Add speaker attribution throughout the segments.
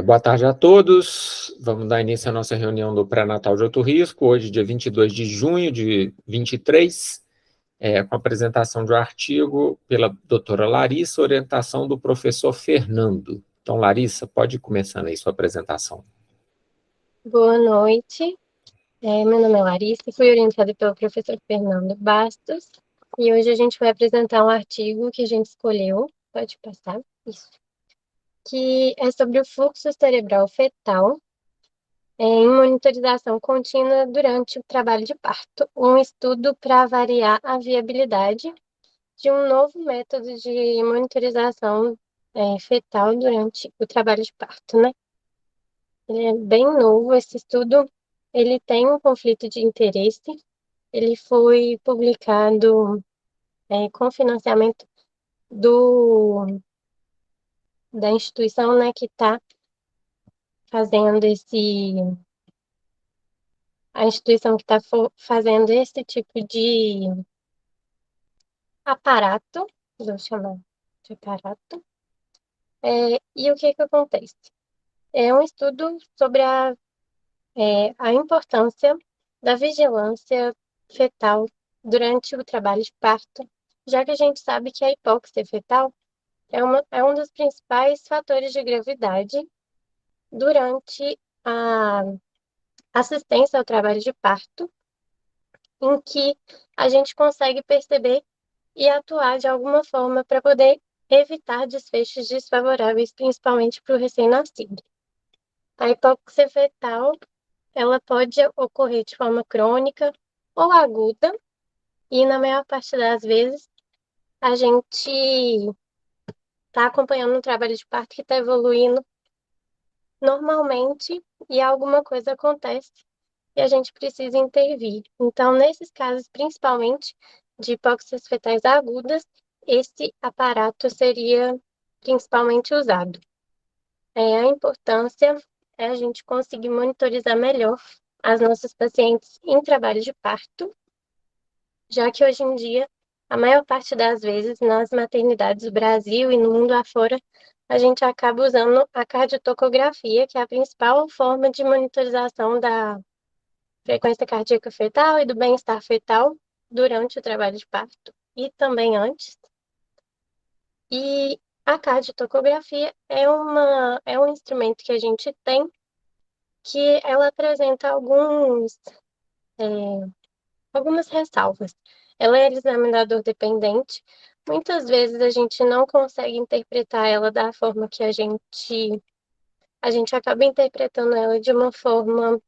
Speaker 1: Boa tarde a todos. Vamos dar início à nossa reunião do pré-natal de alto risco, hoje, dia 22 de junho de 23, com a apresentação de um artigo pela doutora Larissa, orientação do professor Fernando. Então, Larissa, pode ir começando aí sua apresentação.
Speaker 2: Boa noite, meu nome é Larissa e fui orientada pelo professor Fernando Bastos, e hoje a gente vai apresentar um artigo que a gente escolheu, pode passar, isso, que é sobre o fluxo cerebral fetal em monitorização contínua durante o trabalho de parto, um estudo para avaliar a viabilidade de um novo método de monitorização fetal durante o trabalho de parto, né? Ele é bem novo, esse estudo, ele tem um conflito de interesse. Ele foi publicado com financiamento da instituição, né, que está fazendo a instituição que está fazendo esse tipo de aparato, vou chamar de aparato. E o que acontece? É um estudo sobre a importância da vigilância fetal durante o trabalho de parto, já que a gente sabe que a hipóxia fetal é um dos principais fatores de gravidade durante a assistência ao trabalho de parto, em que a gente consegue perceber e atuar de alguma forma para poder evitar desfechos desfavoráveis, principalmente para o recém-nascido. A hipóxia fetal, ela pode ocorrer de forma crônica ou aguda, e na maior parte das vezes a gente está acompanhando um trabalho de parto que está evoluindo normalmente e alguma coisa acontece e a gente precisa intervir. Então, nesses casos, principalmente de hipóxias fetais agudas, esse aparato seria principalmente usado. A importância é a gente conseguir monitorizar melhor as nossas pacientes em trabalho de parto, já que hoje em dia, a maior parte das vezes, nas maternidades do Brasil e no mundo afora, a gente acaba usando a cardiotocografia, que é a principal forma de monitorização da frequência cardíaca fetal e do bem-estar fetal durante o trabalho de parto e também antes. E a cardiotocografia é um instrumento que a gente tem que ela apresenta é, algumas ressalvas. Ela é examinador dependente. Muitas vezes a gente não consegue interpretar ela da forma que a gente acaba interpretando ela de uma forma,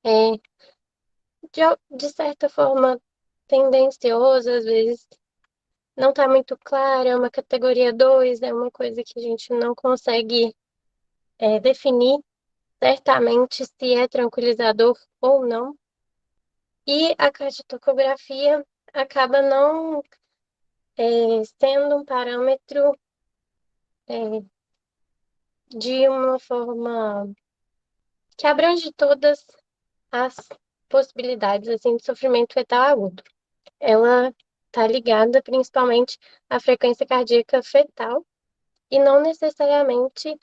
Speaker 2: é, de certa forma, tendenciosa, às vezes não está muito clara, é uma categoria 2, é uma coisa que a gente não consegue definir certamente se é tranquilizador ou não. E a cardiotocografia acaba não sendo um parâmetro é, de uma forma que abrange todas as possibilidades assim, de sofrimento fetal agudo. Ela está ligada principalmente à frequência cardíaca fetal e não necessariamente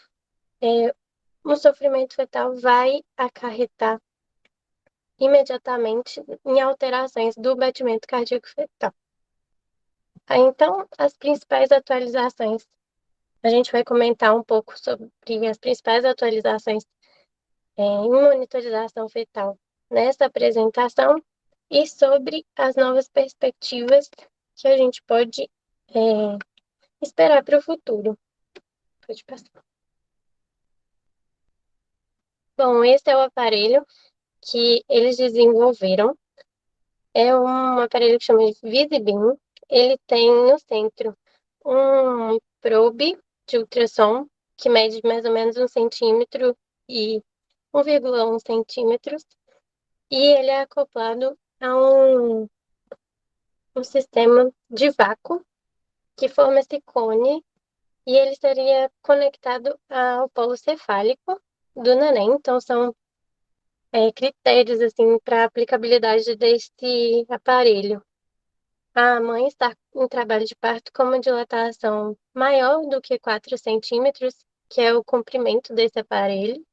Speaker 2: o sofrimento fetal vai acarretar imediatamente em alterações do batimento cardíaco fetal. Então, as principais atualizações, a gente vai comentar um pouco sobre as principais atualizações em monitorização fetal nessa apresentação e sobre as novas perspectivas que a gente pode esperar para o futuro. Pode passar. Bom, esse é o aparelho que eles desenvolveram. É um aparelho que chama de VisiBeam. Ele tem no centro um probe de ultrassom que mede mais ou menos 1 centímetro e 1,1 centímetros. E ele é acoplado a um sistema de vácuo que forma esse cone e ele estaria conectado ao polo cefálico do neném. Então, são critérios assim para a aplicabilidade desse aparelho. A mãe está em trabalho de parto com uma dilatação maior do que 4 centímetros que é o comprimento desse aparelho.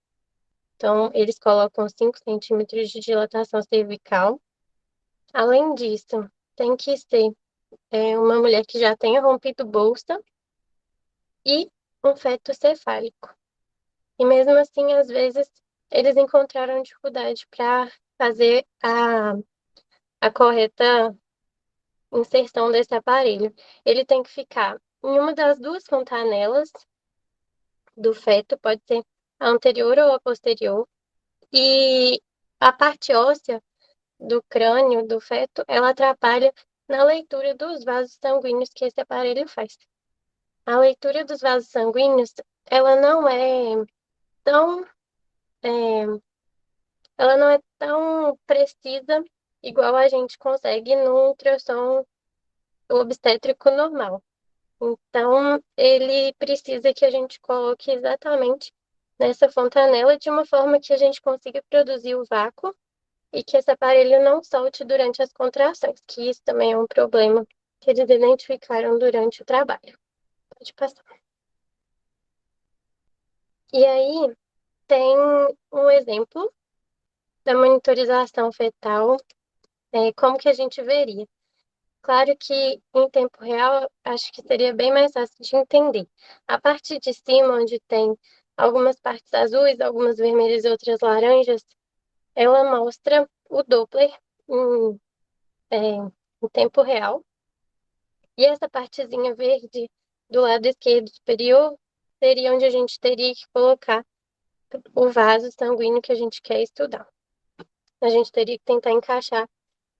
Speaker 2: Então, eles colocam 5 centímetros de dilatação cervical. Além disso, tem que ser uma mulher que já tenha rompido bolsa e um feto cefálico. E mesmo assim, às vezes, eles encontraram dificuldade para fazer a correta inserção desse aparelho. Ele tem que ficar em uma das duas fontanelas do feto, pode ser a anterior ou a posterior, e a parte óssea do crânio do feto, ela atrapalha na leitura dos vasos sanguíneos que esse aparelho faz. A leitura dos vasos sanguíneos, ela não é tão, é, ela não é tão precisa igual a gente consegue no ultrassom obstétrico normal. Então, ele precisa que a gente coloque exatamente nessa fontanela de uma forma que a gente consiga produzir o vácuo e que esse aparelho não solte durante as contrações, que isso também é um problema que eles identificaram durante o trabalho. Pode passar. E aí tem um exemplo da monitorização fetal, como que a gente veria. Claro que em tempo real acho que seria bem mais fácil de entender. A parte de cima, onde tem algumas partes azuis, algumas vermelhas e outras laranjas, ela mostra o Doppler em, em tempo real. E essa partezinha verde do lado esquerdo superior seria onde a gente teria que colocar o vaso sanguíneo que a gente quer estudar. A gente teria que tentar encaixar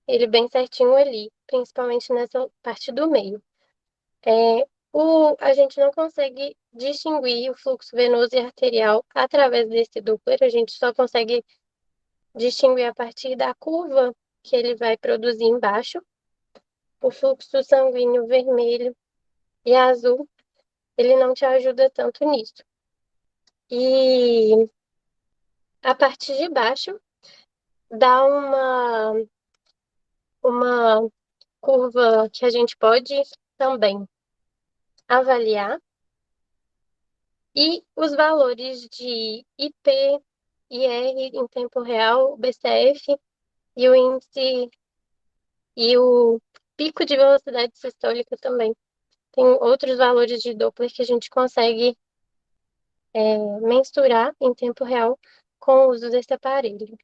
Speaker 2: ele bem certinho ali, principalmente nessa parte do meio. A gente não consegue distinguir o fluxo venoso e arterial através desse Doppler, a gente só consegue distinguir a partir da curva que ele vai produzir embaixo. O fluxo sanguíneo vermelho e azul, ele não te ajuda tanto nisso. E a parte de baixo dá uma curva que a gente pode também avaliar. E os valores de IP, IR em tempo real, BCF e o índice e o pico de velocidade sistólica também. Tem outros valores de Doppler que a gente consegue mensurar em tempo real com o uso desse aparelho.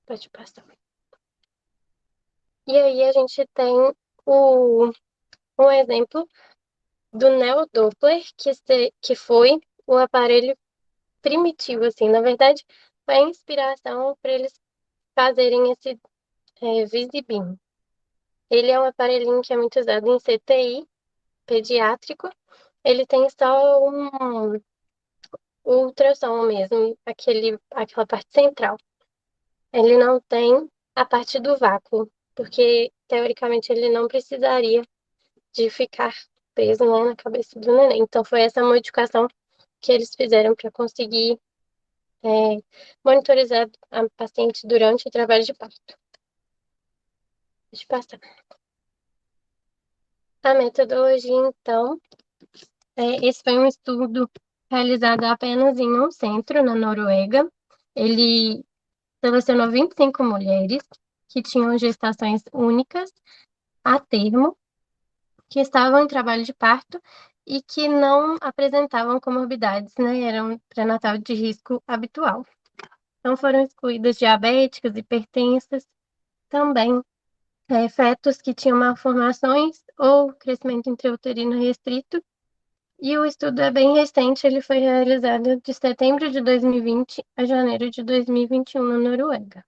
Speaker 2: Pode passar. E aí a gente tem um exemplo do Neo-Doppler, que foi o aparelho primitivo, assim. Na verdade, foi a inspiração para eles fazerem esse Visibim. Ele é um aparelhinho que é muito usado em CTI pediátrico. Ele tem só um ultrassom mesmo, aquela parte central. Ele não tem a parte do vácuo, porque teoricamente ele não precisaria de ficar preso, né, na cabeça do neném. Então foi essa modificação que eles fizeram para conseguir monitorizar a paciente durante o trabalho de parto. Deixa eu passar. A metodologia, então, esse foi um estudo realizado apenas em um centro, na Noruega. Ele selecionou 25 mulheres que tinham gestações únicas a termo, que estavam em trabalho de parto e que não apresentavam comorbidades, né? Eram pré-natal de risco habitual. Então foram excluídas diabéticas, hipertensas, também fetos que tinham malformações ou crescimento intrauterino restrito. E o estudo é bem recente, ele foi realizado de setembro de 2020 a janeiro de 2021 na Noruega.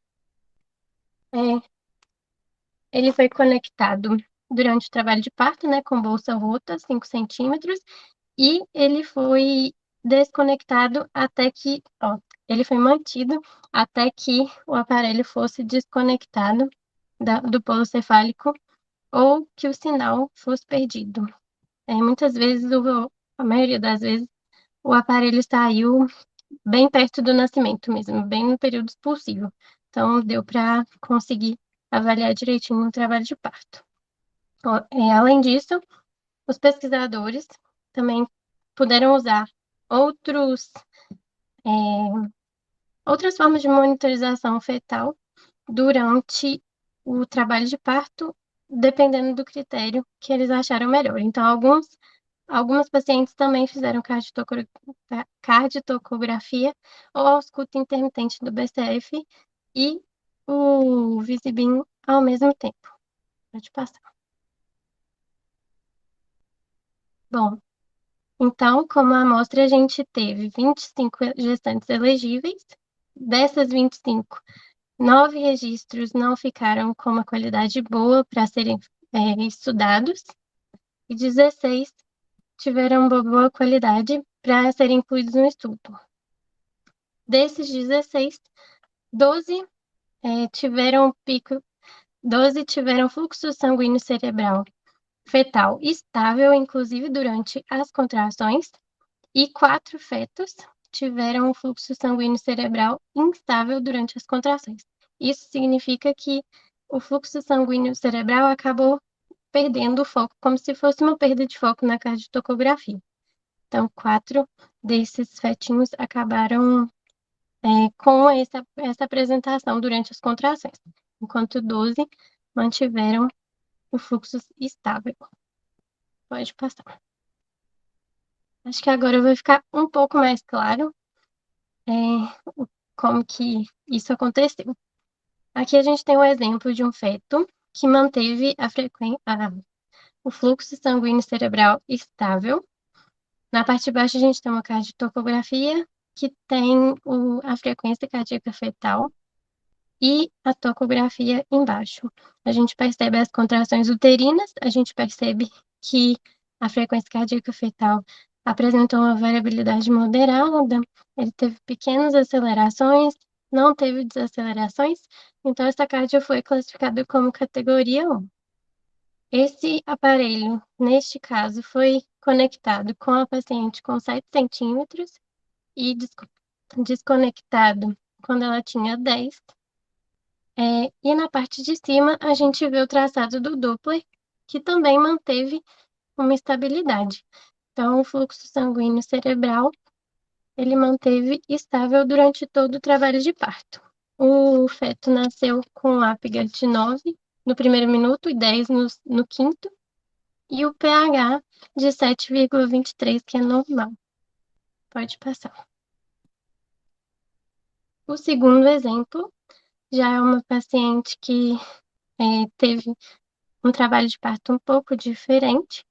Speaker 2: Ele foi conectado durante o trabalho de parto, né, com bolsa rota, 5 centímetros, e ele foi desconectado ele foi mantido até que o aparelho fosse desconectado do polo cefálico ou que o sinal fosse perdido. Muitas vezes, a maioria das vezes, o aparelho saiu bem perto do nascimento mesmo, bem no período expulsivo. Então, deu para conseguir avaliar direitinho o trabalho de parto. Além disso, os pesquisadores também puderam usar outras formas de monitorização fetal durante o trabalho de parto, dependendo do critério que eles acharam melhor. Então, algumas pacientes também fizeram cardiotocografia ou ausculto intermitente do BCF e o Visibim ao mesmo tempo. Pode passar. Bom, então, como amostra, a gente teve 25 gestantes elegíveis. Dessas 25, 9 registros não ficaram com uma qualidade boa para serem estudados e 16 tiveram uma boa qualidade para serem incluídos no estudo. Desses 16, 12 tiveram pico, 12 tiveram fluxo sanguíneo cerebral fetal estável, inclusive durante as contrações, e 4 fetos tiveram um fluxo sanguíneo cerebral instável durante as contrações. Isso significa que o fluxo sanguíneo cerebral acabou perdendo o foco, como se fosse uma perda de foco na cardiotocografia. Então, 4 desses fetinhos acabaram com essa apresentação durante as contrações, enquanto 12 mantiveram o fluxo estável. Pode passar. Acho que agora vai ficar um pouco mais claro como que isso aconteceu. Aqui a gente tem um exemplo de um feto que manteve o fluxo sanguíneo cerebral estável. Na parte de baixo a gente tem uma cardiotocografia que tem a frequência cardíaca fetal e a tocografia embaixo. A gente percebe as contrações uterinas, a gente percebe que a frequência cardíaca fetal apresentou uma variabilidade moderada, ele teve pequenas acelerações, não teve desacelerações, então essa cardia foi classificada como categoria 1. Esse aparelho, neste caso, foi conectado com a paciente com 7 centímetros e desconectado quando ela tinha 10. E na parte de cima, a gente vê o traçado do Doppler, que também manteve uma estabilidade. Então, o fluxo sanguíneo cerebral, ele manteve estável durante todo o trabalho de parto. O feto nasceu com APGAR de 9 no primeiro minuto e 10 no quinto, e o pH de 7,23, que é normal. Pode passar. O segundo exemplo já é uma paciente que teve um trabalho de parto um pouco diferente.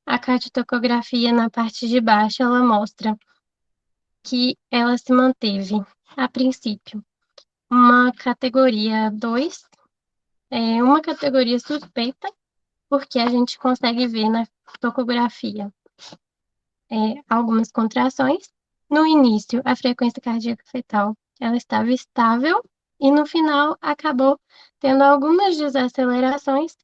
Speaker 2: A cardiotocografia na parte de baixo, ela mostra que ela se manteve, a princípio, uma categoria 2, uma categoria suspeita, porque a gente consegue ver na tocografia algumas contrações. No início, a frequência cardíaca fetal ela estava estável e no final acabou tendo algumas desacelerações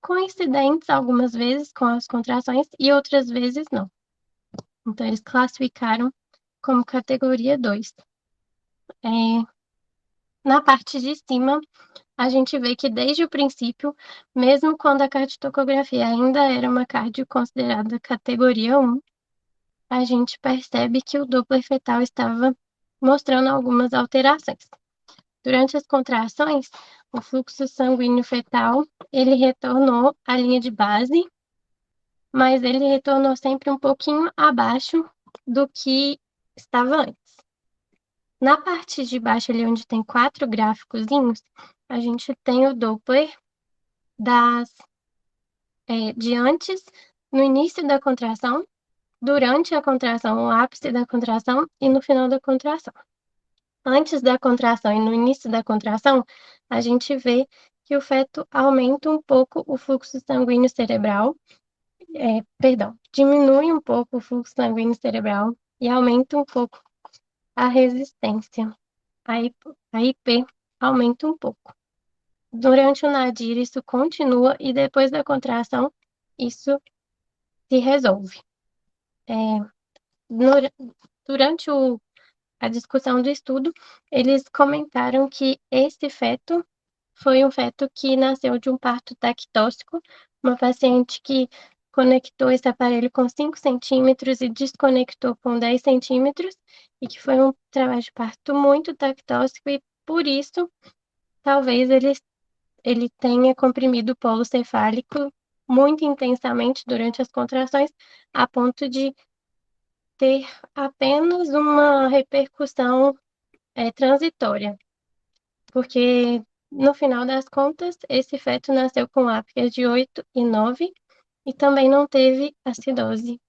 Speaker 2: coincidentes algumas vezes com as contrações e outras vezes não. Então, eles classificaram como categoria 2. Na parte de cima, a gente vê que desde o princípio, mesmo quando a cardiotocografia ainda era uma cardio considerada categoria 1, a gente percebe que o Doppler fetal estava mostrando algumas alterações. Durante as contrações, o fluxo sanguíneo fetal, ele retornou à linha de base, mas ele retornou sempre um pouquinho abaixo do que estava antes. Na parte de baixo, ali onde tem 4 gráficozinhos, a gente tem o Doppler de antes, no início da contração, durante a contração, o ápice da contração e no final da contração. Antes da contração e no início da contração, a gente vê que o feto aumenta um pouco o fluxo sanguíneo cerebral, diminui um pouco o fluxo sanguíneo cerebral e aumenta um pouco a resistência. A IP aumenta um pouco. Durante o nadir, isso continua e depois da contração, isso se resolve. Durante a discussão do estudo, eles comentaram que esse feto foi um feto que nasceu de um parto tactóxico, uma paciente que conectou esse aparelho com 5 centímetros e desconectou com 10 centímetros, e que foi um trabalho de parto muito tactóxico, e por isso, talvez ele tenha comprimido o polo cefálico muito intensamente durante as contrações, a ponto de ter apenas uma repercussão transitória, porque no final das contas, esse feto nasceu com apgar de 8 e 9 e também não teve acidose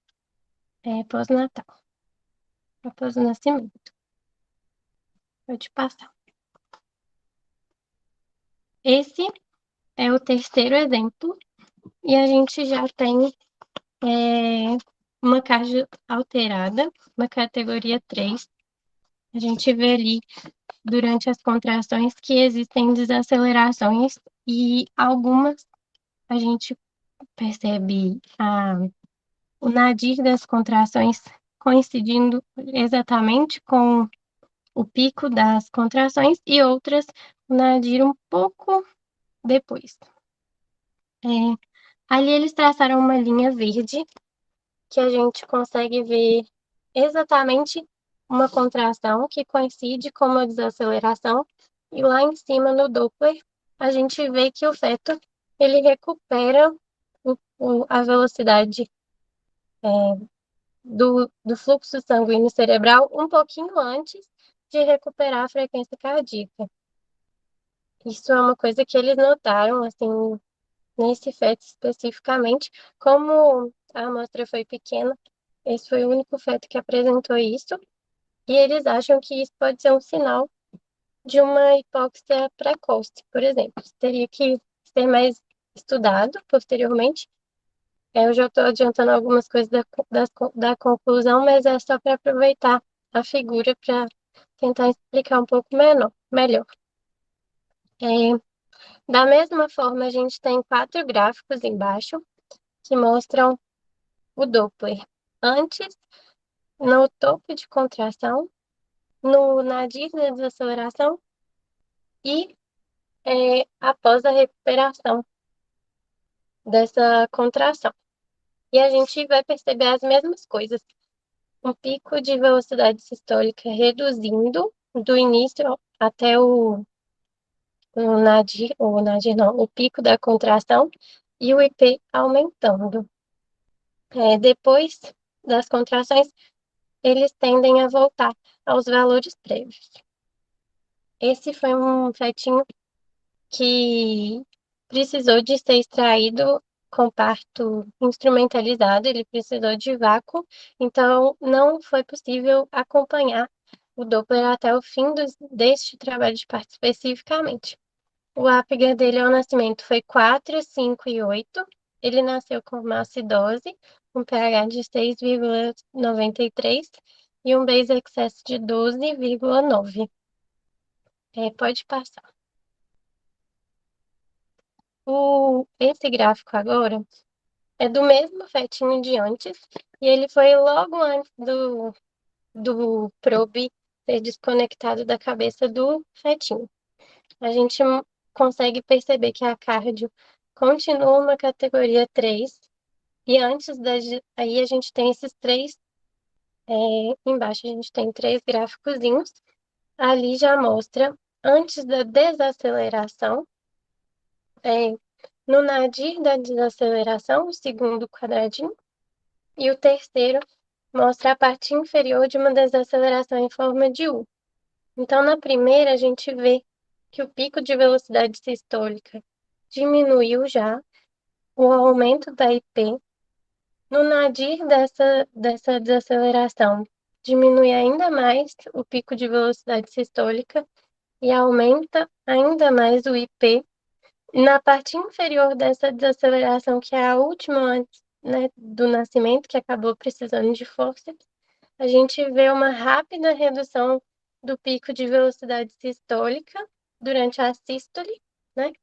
Speaker 2: pós-natal, após o nascimento. Pode passar. Esse é o terceiro exemplo, e a gente já tem uma carga alterada, uma categoria 3. A gente vê ali, durante as contrações, que existem desacelerações, e algumas a gente percebe o nadir das contrações coincidindo exatamente com o pico das contrações, e outras o nadir um pouco depois. Ali eles traçaram uma linha verde que a gente consegue ver exatamente uma contração que coincide com uma desaceleração, e lá em cima no Doppler a gente vê que o feto ele recupera a velocidade do fluxo sanguíneo cerebral um pouquinho antes de recuperar a frequência cardíaca. Isso é uma coisa que eles notaram, assim, nesse feto especificamente. Como a amostra foi pequena, esse foi o único feto que apresentou isso, e eles acham que isso pode ser um sinal de uma hipóxia precoce, por exemplo. Isso teria que ser mais estudado posteriormente. Eu já estou adiantando algumas coisas da conclusão, mas é só para aproveitar a figura para tentar explicar um pouco melhor. Da mesma forma, a gente tem 4 gráficos embaixo que mostram o Doppler antes, no topo de contração, no nadir da desaceleração e após a recuperação dessa contração. E a gente vai perceber as mesmas coisas. Um pico de velocidade sistólica reduzindo do início até o pico da contração, e o IP aumentando. Depois das contrações, eles tendem a voltar aos valores prévios. Esse foi um fetinho que precisou de ser extraído com parto instrumentalizado, ele precisou de vácuo, então não foi possível acompanhar o Doppler até o fim deste trabalho de parto especificamente. O apgar dele ao nascimento foi 4, 5 e 8. Ele nasceu com uma acidose, um pH de 6,93 e um base excess de 12,9. Pode passar. Esse gráfico agora é do mesmo fetinho de antes, e ele foi logo antes do probe ser desconectado da cabeça do fetinho. A gente consegue perceber que a cardio continua uma categoria 3, e antes aí a gente tem esses 3, embaixo a gente tem 3 gráficozinhos, ali já mostra antes da desaceleração, no nadir da desaceleração, o segundo quadradinho, e o terceiro mostra a parte inferior de uma desaceleração em forma de U. Então, na primeira, a gente vê que o pico de velocidade sistólica diminuiu já, o aumento da IP. No nadir dessa desaceleração, diminui ainda mais o pico de velocidade sistólica e aumenta ainda mais o IP. Na parte inferior dessa desaceleração, que é a última antes, né, do nascimento, que acabou precisando de forceps, a gente vê uma rápida redução do pico de velocidade sistólica durante a sístole, né?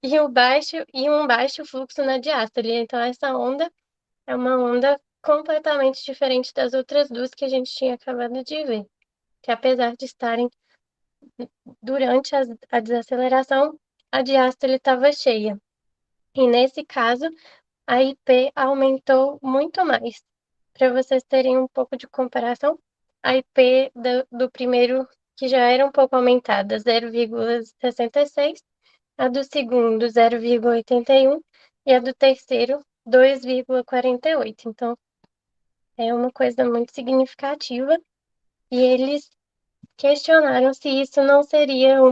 Speaker 2: E um baixo fluxo na diástole. Então, essa onda é uma onda completamente diferente das outras duas que a gente tinha acabado de ver, que apesar de estarem durante a desaceleração, a diástole estava cheia. E nesse caso, a IP aumentou muito mais. Para vocês terem um pouco de comparação, a IP do primeiro, que já era um pouco aumentada, 0,66, a do segundo, 0,81, e a do terceiro, 2,48. Então, é uma coisa muito significativa. E eles questionaram se isso não seria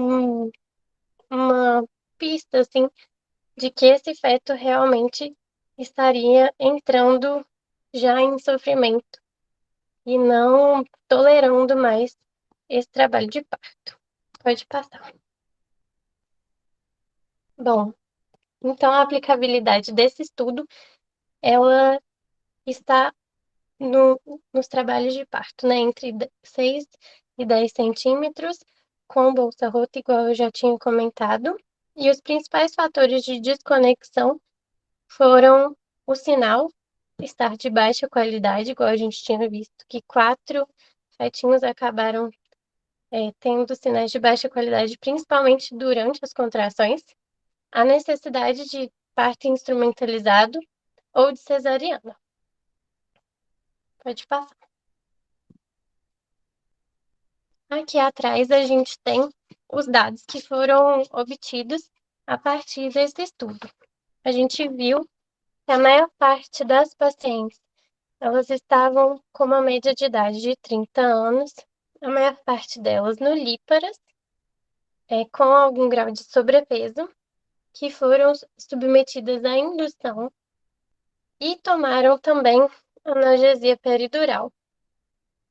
Speaker 2: uma pista, assim, de que esse feto realmente estaria entrando já em sofrimento e não tolerando mais esse trabalho de parto. Pode passar. Bom, então a aplicabilidade desse estudo, ela está nos trabalhos de parto, né, entre 6 e 10 centímetros, com bolsa rota, igual eu já tinha comentado, e os principais fatores de desconexão foram o sinal estar de baixa qualidade, igual a gente tinha visto, que 4 fetinhos acabaram tendo sinais de baixa qualidade, principalmente durante as contrações, a necessidade de parto instrumentalizado ou de cesariana. Pode passar. Aqui atrás a gente tem os dados que foram obtidos a partir desse estudo. A gente viu que a maior parte das pacientes, elas estavam com uma média de idade de 30 anos, a maior parte delas nulíparas, com algum grau de sobrepeso, que foram submetidas à indução e tomaram também analgesia peridural.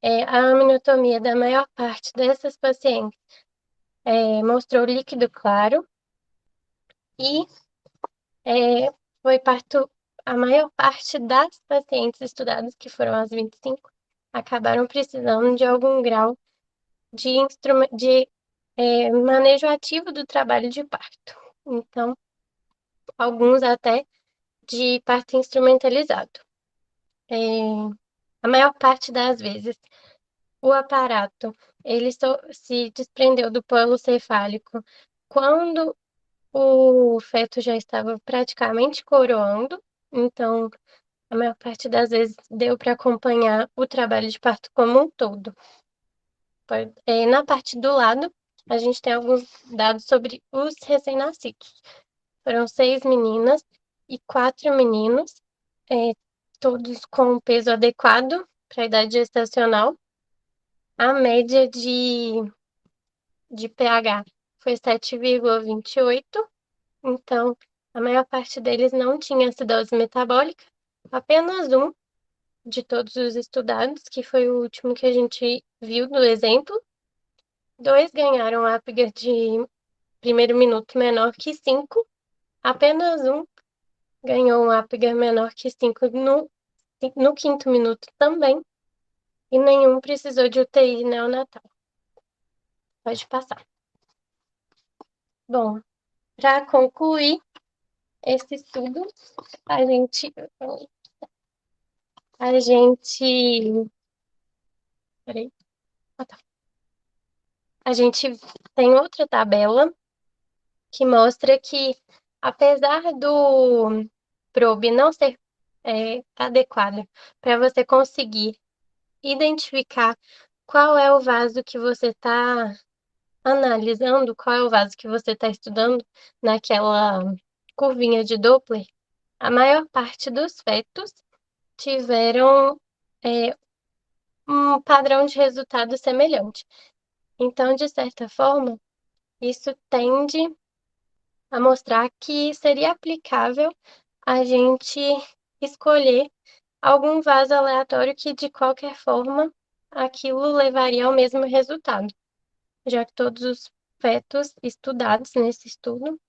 Speaker 2: A aminotomia da maior parte dessas pacientes mostrou líquido claro e foi parto. A maior parte das pacientes estudadas, que foram as 25, acabaram precisando de algum grau de manejo ativo do trabalho de parto. Então, alguns até de parto instrumentalizado. A maior parte das vezes, o aparato ele se desprendeu do polo cefálico quando o feto já estava praticamente coroando, então a maior parte das vezes deu para acompanhar o trabalho de parto como um todo. Na parte do lado, a gente tem alguns dados sobre os recém-nascidos. Foram 6 meninas e 4 meninos, todos com peso adequado para a idade gestacional. A média de pH foi 7,28, então a maior parte deles não tinha acidose metabólica, apenas um de todos os estudados, que foi o último que a gente viu do exemplo. 2 ganharam Apgar de primeiro minuto menor que 5, apenas um ganhou um Apgar menor que 5 no quinto minuto também, e nenhum precisou de UTI neonatal. Pode passar. Bom, para concluir esse estudo, a gente peraí. Tá. A gente tem outra tabela que mostra que, apesar do probe não ser adequado para você conseguir identificar qual é o vaso que você está analisando, qual é o vaso que você está estudando naquela curvinha de Doppler, a maior parte dos fetos tiveram um padrão de resultado semelhante. Então, de certa forma, isso tende a mostrar que seria aplicável a gente escolher algum vaso aleatório que, de qualquer forma, aquilo levaria ao mesmo resultado, já que todos os fetos estudados nesse estudo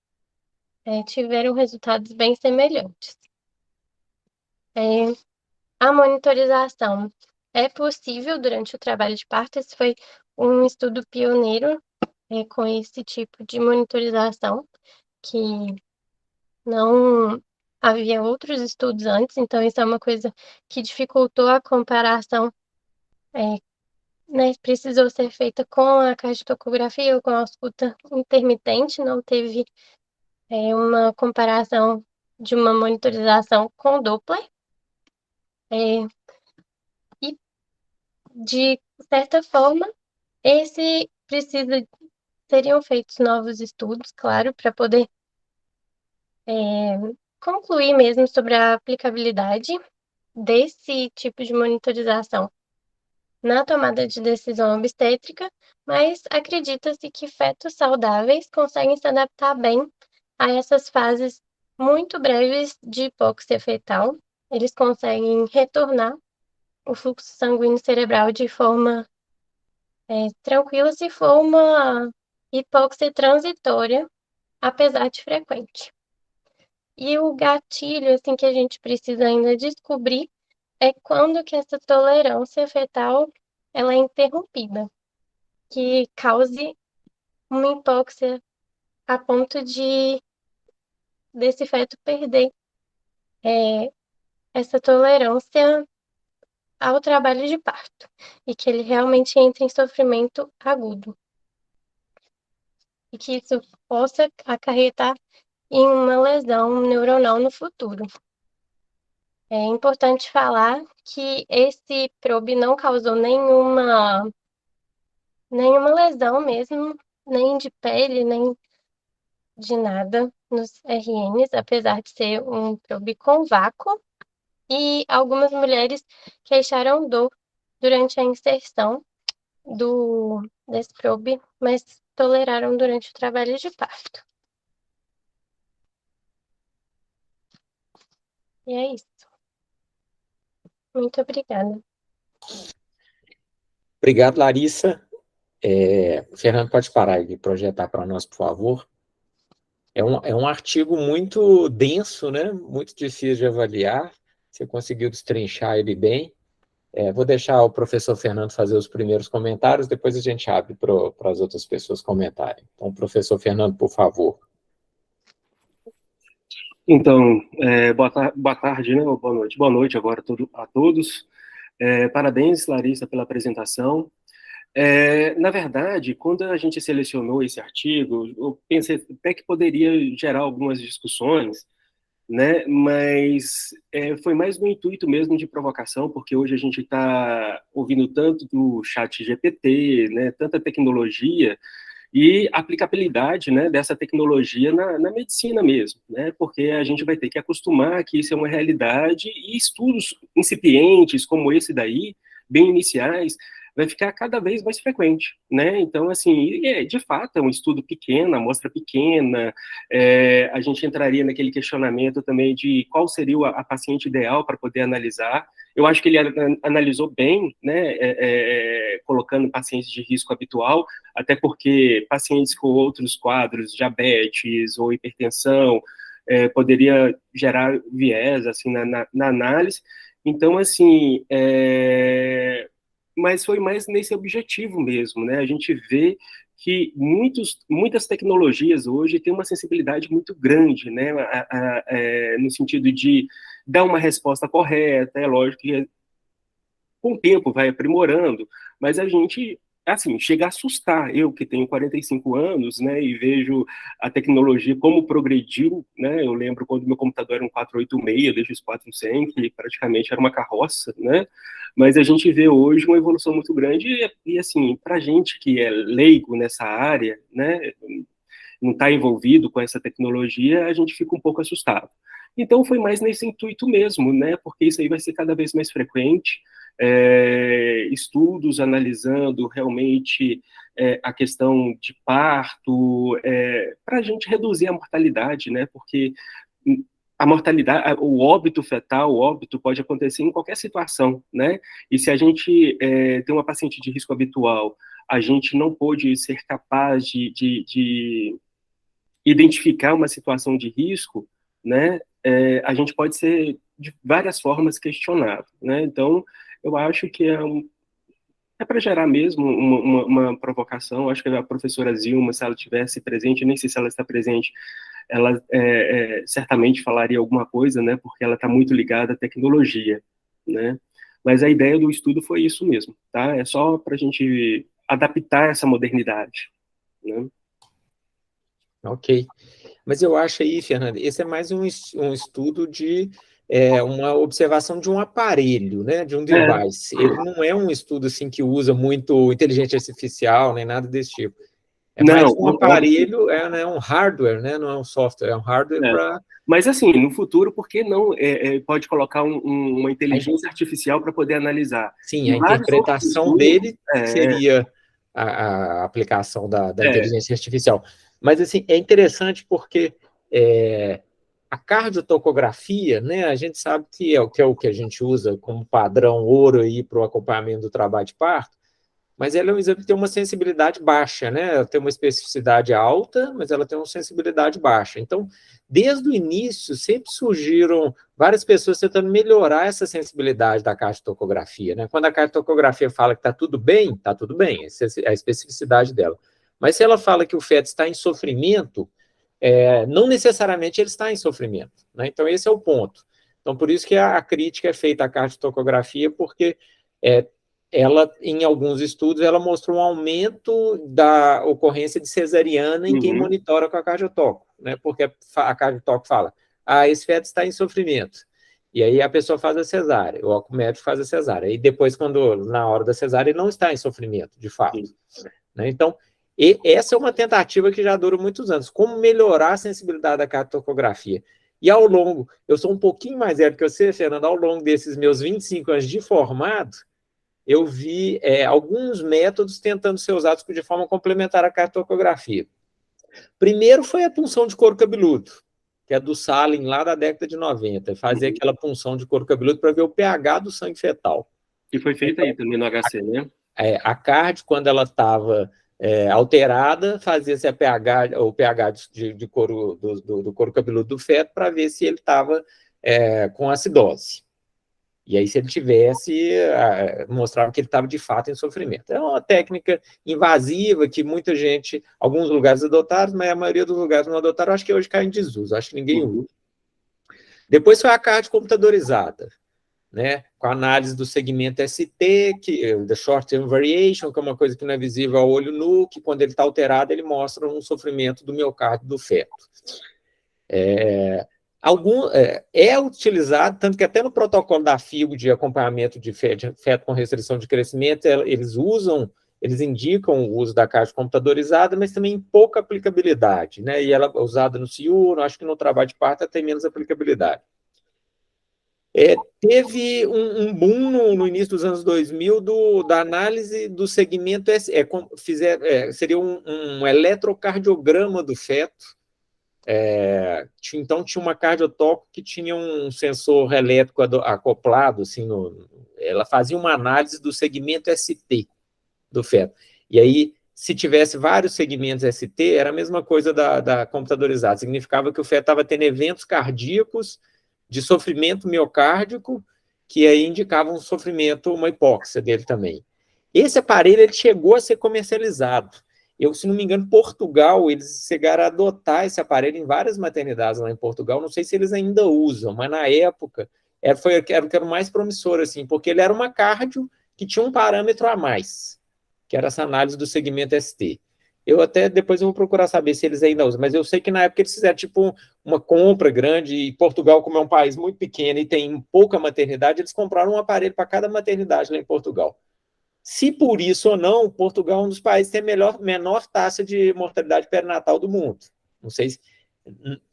Speaker 2: tiveram resultados bem semelhantes. A monitorização é possível durante o trabalho de parto. Esse foi um estudo pioneiro com esse tipo de monitorização, que não havia outros estudos antes, então isso é uma coisa que dificultou a comparação, né, precisou ser feita com a cardiotocografia ou com a ausculta intermitente, não teve uma comparação de uma monitorização com Doppler, e, de certa forma, seriam feitos novos estudos, claro, para poder concluir mesmo sobre a aplicabilidade desse tipo de monitorização na tomada de decisão obstétrica, mas acredita-se que fetos saudáveis conseguem se adaptar bem a essas fases muito breves de hipóxia fetal. Eles conseguem retornar o fluxo sanguíneo cerebral de forma tranquila se for uma hipóxia transitória, apesar de frequente. E o gatilho assim, que a gente precisa ainda descobrir é quando que essa tolerância fetal ela é interrompida, que cause uma hipóxia a ponto desse feto perder essa tolerância ao trabalho de parto e que ele realmente entre em sofrimento agudo e que isso possa acarretar em uma lesão neuronal no futuro. É importante falar que esse probe não causou nenhuma lesão mesmo, nem de pele, nem de nada nos RNs, apesar de ser um probe com vácuo, e algumas mulheres queixaram dor durante a inserção desse probe, mas toleraram durante o trabalho de parto. E é isso. Muito obrigada.
Speaker 1: Obrigado, Larissa. Fernando, pode parar de projetar para nós, por favor. É um artigo muito denso, né? Muito difícil de avaliar. Você conseguiu destrinchar ele bem. Vou deixar o professor Fernando fazer os primeiros comentários, depois a gente abre para as outras pessoas comentarem. Então, professor Fernando, por favor.
Speaker 3: Então, boa tarde, né? Ou boa noite agora a todos. Parabéns, Larissa, pela apresentação. Na verdade, quando a gente selecionou esse artigo, eu pensei até que poderia gerar algumas discussões, né? Mas foi mais no intuito mesmo de provocação, porque hoje a gente está ouvindo tanto do chat GPT, né? Tanta tecnologia, e a aplicabilidade, né, dessa tecnologia na medicina mesmo, né, porque a gente vai ter que acostumar que isso é uma realidade e estudos incipientes como esse daí, bem iniciais, vai ficar cada vez mais frequente, né, então, assim, de fato é um estudo pequeno, amostra pequena, a gente entraria naquele questionamento também de qual seria a paciente ideal para poder analisar. Eu acho que ele analisou bem, né, colocando pacientes de risco habitual, até porque pacientes com outros quadros, diabetes ou hipertensão, poderia gerar viés, assim, na análise. Então, assim, mas foi mais nesse objetivo mesmo, né? A gente vê que muitas tecnologias hoje têm uma sensibilidade muito grande, né? No sentido de dar uma resposta correta, é lógico que com o tempo vai aprimorando, mas a gente, assim, chega a assustar. Eu, que tenho 45 anos, né, e vejo a tecnologia como progrediu, né, eu lembro quando meu computador era um 486, desde os 400, que praticamente era uma carroça, né, mas a gente vê hoje uma evolução muito grande e assim, para gente que é leigo nessa área, né, não está envolvido com essa tecnologia, a gente fica um pouco assustado. Então foi mais nesse intuito mesmo, né? Porque isso aí vai ser cada vez mais frequente. Estudos analisando realmente a questão de parto, para a gente reduzir a mortalidade, né? Porque a mortalidade, o óbito fetal, o óbito pode acontecer em qualquer situação, né? E se a gente tem uma paciente de risco habitual, a gente não pode ser capaz de identificar uma situação de risco, né, a gente pode ser de várias formas questionado, né? Então, eu acho que é para gerar mesmo uma provocação. Acho que a professora Zilma, se ela tivesse presente, nem sei se ela está presente, ela certamente falaria alguma coisa, né? Porque ela está muito ligada à tecnologia, né? Mas a ideia do estudo foi isso mesmo, tá? É só para a gente adaptar essa modernidade, né?
Speaker 1: Ok. Mas eu acho aí, Fernando, esse é mais um estudo de uma observação de um aparelho, né, de um device. Ele não é um estudo assim, que usa muito inteligência artificial, nem nada desse tipo. É mais
Speaker 3: Não,
Speaker 1: um aparelho, né, um hardware, né, não é um software, é um hardware para...
Speaker 3: Mas, assim, no futuro, por que não pode colocar uma inteligência artificial para poder analisar?
Speaker 1: Sim,
Speaker 3: Em
Speaker 1: a
Speaker 3: vários outros
Speaker 1: interpretação
Speaker 3: estudos,
Speaker 1: dele seria a aplicação da inteligência artificial. Mas, assim, é interessante porque a cardiotocografia, né, a gente sabe que é o que a gente usa como padrão ouro para o acompanhamento do trabalho de parto, mas ela é um exame que tem uma sensibilidade baixa, né? Ela tem uma especificidade alta, mas ela tem uma sensibilidade baixa. Então, desde o início, sempre surgiram várias pessoas tentando melhorar essa sensibilidade da cardiotocografia, né? Quando a cardiotocografia fala que está tudo bem, essa é a especificidade dela. Mas se ela fala que o feto está em sofrimento, não necessariamente ele está em sofrimento, né? Então, esse é o ponto. Então, por isso que a crítica é feita à cardiotocografia, porque ela, em alguns estudos, ela mostrou um aumento da ocorrência de cesariana em quem monitora com a cardiotoco, né? Porque a cardiotoco fala, esse feto está em sofrimento. E aí a pessoa faz a cesárea, ou o médico faz a cesárea. E depois, na hora da cesárea, ele não está em sofrimento, de fato. Né? Então, essa é uma tentativa que já dura muitos anos. Como melhorar a sensibilidade da cardiotocografia? E ao longo, eu sou um pouquinho mais velho que você, Fernando, ao longo desses meus 25 anos de formado, eu vi alguns métodos tentando ser usados de forma complementar à cardiotocografia. Primeiro foi a punção de couro cabeludo, que é do Salem, lá da década de 90, fazer aquela punção de couro cabeludo para ver o pH do sangue fetal.
Speaker 3: Que foi feita aí também no HC, né?
Speaker 1: A cardio, quando ela estava alterada, fazia-se o pH de couro, do couro cabeludo do feto para ver se ele estava com acidose. E aí, se ele tivesse, mostrava que ele estava de fato em sofrimento. É uma técnica invasiva que muita gente, alguns lugares adotaram, mas a maioria dos lugares não adotaram. Acho que hoje cai em desuso, acho que ninguém usa. Depois foi a cardio computadorizada, né, com a análise do segmento ST, da Short Term Variation, que é uma coisa que não é visível ao olho nu, que quando ele está alterado, ele mostra um sofrimento do miocárdio do feto. É utilizado, tanto que até no protocolo da FIGO de acompanhamento de feto com restrição de crescimento, eles indicam o uso da cardio computadorizada, mas também em pouca aplicabilidade, né? E ela é usada no CIU, acho que no trabalho de parto tem menos aplicabilidade. Teve um boom no início dos anos 2000 da análise do segmento, seria um eletrocardiograma do feto. Então, tinha uma cardiotoco que tinha um sensor elétrico acoplado, assim, ela fazia uma análise do segmento ST do feto. E aí, se tivesse vários segmentos ST, era a mesma coisa da computadorizada, significava que o feto estava tendo eventos cardíacos de sofrimento miocárdico, que aí indicavam um sofrimento, uma hipóxia dele também. Esse aparelho ele chegou a ser comercializado. Se não me engano, Portugal, eles chegaram a adotar esse aparelho em várias maternidades lá em Portugal. Não sei se eles ainda usam, mas na época era o que era o mais promissor, assim, porque ele era uma cardio que tinha um parâmetro a mais, que era essa análise do segmento ST. Depois eu vou procurar saber se eles ainda usam, mas eu sei que na época eles fizeram tipo uma compra grande, e Portugal, como é um país muito pequeno e tem pouca maternidade, eles compraram um aparelho para cada maternidade lá em Portugal. Se por isso ou não, Portugal é um dos países que tem a menor taxa de mortalidade perinatal do mundo. Não sei se,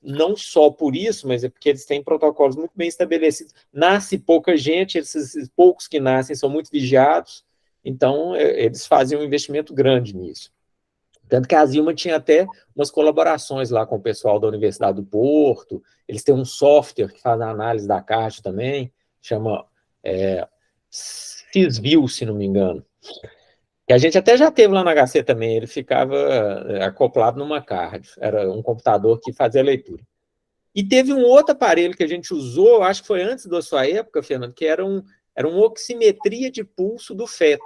Speaker 1: não só por isso, mas é porque eles têm protocolos muito bem estabelecidos. Nasce pouca gente, esses poucos que nascem são muito vigiados, então eles fazem um investimento grande nisso. Tanto que a Zilma tinha até umas colaborações lá com o pessoal da Universidade do Porto, eles têm um software que faz a análise da cardio também, chama Cisview, se não me engano. E a gente até já teve lá no HC também, ele ficava acoplado numa cardio, era um computador que fazia a leitura. E teve um outro aparelho que a gente usou, acho que foi antes da sua época, Fernando, que era uma oximetria de pulso do feto,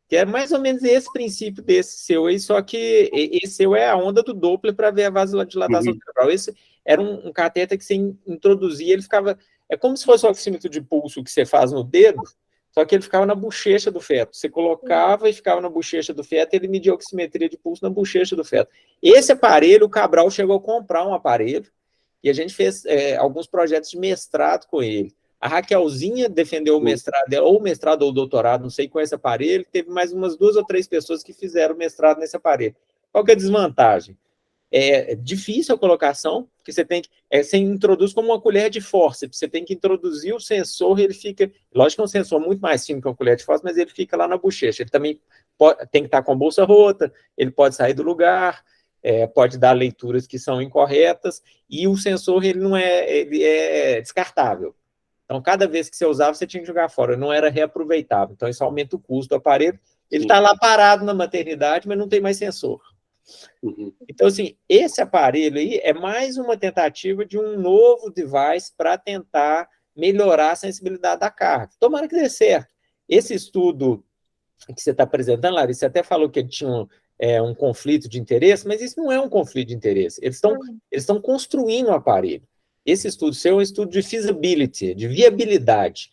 Speaker 1: que é mais ou menos esse princípio desse seu aí, só que esse seu é a onda do Doppler para ver a vasodilatação cerebral. Esse era um cateter que você introduzia, ele ficava... É como se fosse um oxímetro de pulso que você faz no dedo, só que ele ficava na bochecha do feto. Você colocava e ficava na bochecha do feto, e ele media a oximetria de pulso na bochecha do feto. Esse aparelho, o Cabral chegou a comprar um aparelho, e a gente fez alguns projetos de mestrado com ele. A Raquelzinha defendeu o mestrado dela, ou o mestrado ou o doutorado, não sei, com esse aparelho. Teve mais umas 2 ou 3 pessoas que fizeram mestrado nesse aparelho. Qual que é a desvantagem? É difícil a colocação, porque você introduz como uma colher de fórceps, você tem que introduzir o sensor, ele fica, lógico que é um sensor muito mais fino que uma colher de fórceps, mas ele fica lá na bochecha, ele também tem que estar com a bolsa rota, ele pode sair do lugar, pode dar leituras que são incorretas, e o sensor ele é descartável. Então, cada vez que você usava, você tinha que jogar fora, não era reaproveitável. Então, isso aumenta o custo do aparelho. Ele está lá parado na maternidade, mas não tem mais sensor. Então, assim, esse aparelho aí é mais uma tentativa de um novo device para tentar melhorar a sensibilidade da carga. Tomara que dê certo. Esse estudo que você está apresentando, Larissa, você até falou que ele tinha um conflito de interesse, mas isso não é um conflito de interesse. Eles estão construindo o aparelho. Esse estudo seu é um estudo de feasibility, de viabilidade.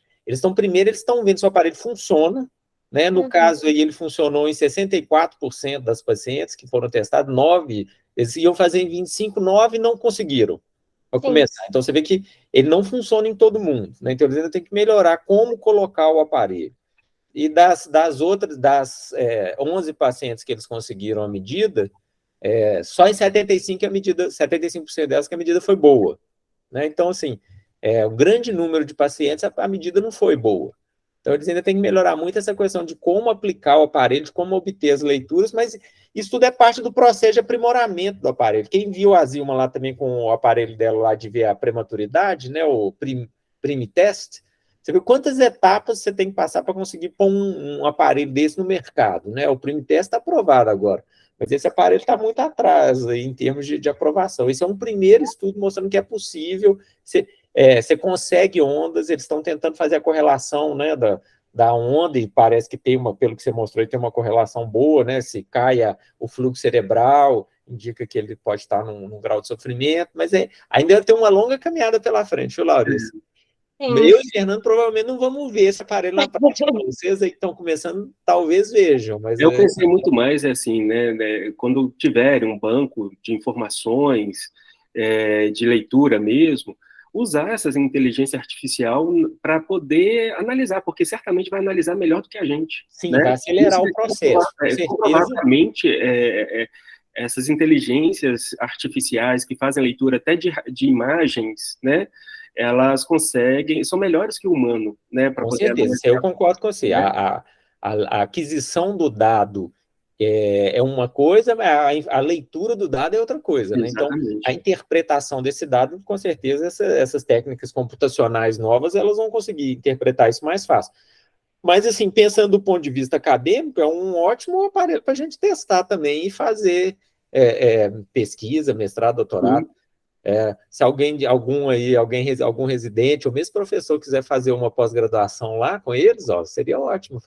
Speaker 1: Primeiro, eles estão vendo se o aparelho funciona, né? No caso, aí, ele funcionou em 64% das pacientes que foram testadas, 9, eles iam fazer em 25, 9 não conseguiram para começar. Então, você vê que ele não funciona em todo mundo, né? Então, eles ainda têm que melhorar como colocar o aparelho. E das 11 pacientes que eles conseguiram a medida, só em 75% delas que a medida foi boa, né? Então, assim, o grande número de pacientes, a medida não foi boa. Então, eles ainda têm que melhorar muito essa questão de como aplicar o aparelho, de como obter as leituras, mas isso tudo é parte do processo de aprimoramento do aparelho. Quem viu a Zilma lá também com o aparelho dela lá de ver a prematuridade, né, o Primitest, você viu quantas etapas você tem que passar para conseguir pôr um aparelho desse no mercado, né? O Primitest está aprovado agora, mas esse aparelho está muito atrás aí, em termos de aprovação. Esse é um primeiro estudo mostrando que é possível. Você consegue ondas, eles estão tentando fazer a correlação, né, da onda, e parece que tem pelo que você mostrou, tem uma correlação boa, né? Se cai o fluxo cerebral, indica que ele pode estar num grau de sofrimento, mas ainda tem uma longa caminhada pela frente, viu, Laurissa? Eu e Fernando provavelmente não vamos ver esse aparelho na prática, não. Vocês aí que estão começando, talvez vejam. Mas
Speaker 3: eu pensei muito mais assim, né, quando tiverem um banco de informações, de leitura mesmo, usar essas inteligência artificial para poder analisar, porque certamente vai analisar melhor do que a gente.
Speaker 1: Sim,
Speaker 3: né?
Speaker 1: vai acelerar o processo.
Speaker 3: Comprovadamente, essas inteligências artificiais que fazem leitura até de imagens, né? Elas são melhores que o humano, né?
Speaker 1: Com certeza, eu concordo com você. A aquisição do dado é uma coisa, a leitura do dado é outra coisa, né? Então, a interpretação desse dado, com certeza, essas técnicas computacionais novas, elas vão conseguir interpretar isso mais fácil. Mas, assim, pensando do ponto de vista acadêmico, é um ótimo aparelho para a gente testar também e fazer pesquisa, mestrado, doutorado. Se algum residente ou mesmo professor quiser fazer uma pós-graduação lá com eles, seria ótimo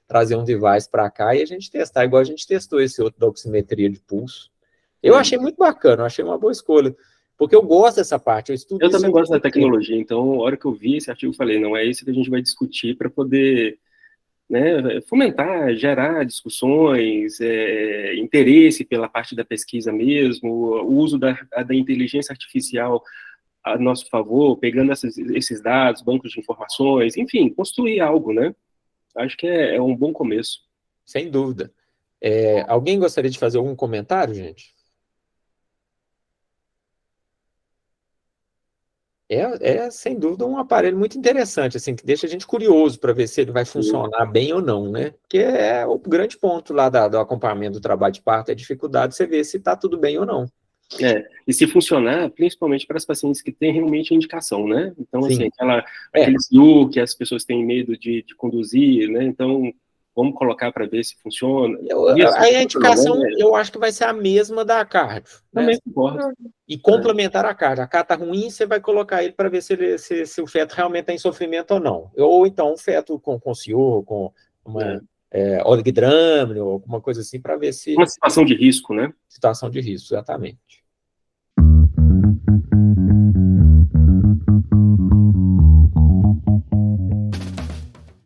Speaker 1: trazer um device para cá e a gente testar, igual a gente testou esse outro da oximetria de pulso. Eu achei muito bacana, eu achei uma boa escolha, porque eu gosto dessa parte, eu
Speaker 3: também gosto da tecnologia, então, a hora que eu vi esse artigo, eu falei, não, é isso que a gente vai discutir para poder, né, fomentar, gerar discussões, interesse pela parte da pesquisa mesmo, o uso da inteligência artificial a nosso favor, pegando esses dados, bancos de informações, enfim, construir algo, né? Acho que é um bom começo.
Speaker 1: Sem dúvida. Alguém gostaria de fazer algum comentário, gente? Sem dúvida, um aparelho muito interessante, assim, que deixa a gente curioso para ver se ele vai funcionar bem ou não, né? Porque é o grande ponto lá do acompanhamento do trabalho de parto, é a dificuldade de você ver se está tudo bem ou não.
Speaker 3: E se funcionar, principalmente para as pacientes que têm realmente indicação, né? Então,
Speaker 1: Sim.
Speaker 3: assim, aquele SNU que as pessoas têm medo de conduzir, né? Então, vamos colocar para ver se funciona.
Speaker 1: A indicação, eu acho que vai ser a mesma da cardio.
Speaker 3: Também concordo.
Speaker 1: E complementar a cardio. A cardio está ruim, você vai colocar ele para ver se o feto realmente está em sofrimento ou não. Ou então um feto com ciúme, com uma oligidrâmio, ou alguma coisa assim, para ver se...
Speaker 3: Uma situação de risco, né?
Speaker 1: Situação de risco, exatamente.